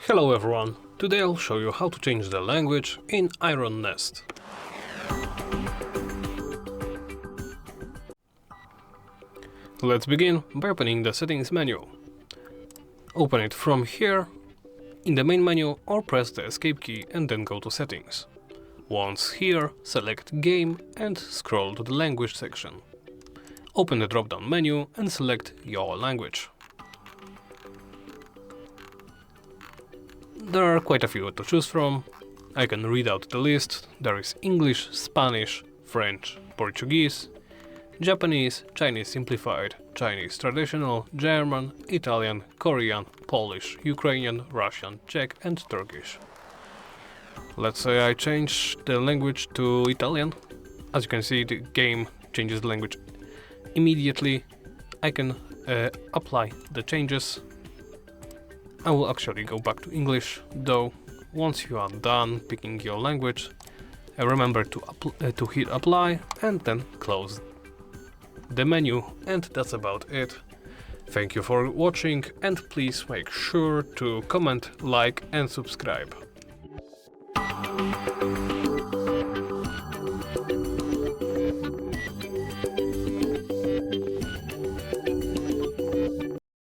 Hello everyone, today I'll show you how to change the language in Iron Nest. Let's begin by opening the settings menu. Open it from here in the main menu or press the escape key and then go to settings. Once here, select game and scroll to the language section. Open the drop-down menu and select your language. There are quite a few to choose from. I can read out the list. There is English, Spanish, French, Portuguese, Japanese, Chinese simplified, Chinese traditional, German, Italian, Korean, Polish, Ukrainian, Russian, Czech and Turkish. Let's say I change the language to Italian. As you can see, the game changes the language immediately. I can apply the changes. I will actually go back to English, though once you are done picking your language, remember to hit apply and then close the menu, and that's about it. Thank you for watching and please make sure to comment, like and subscribe.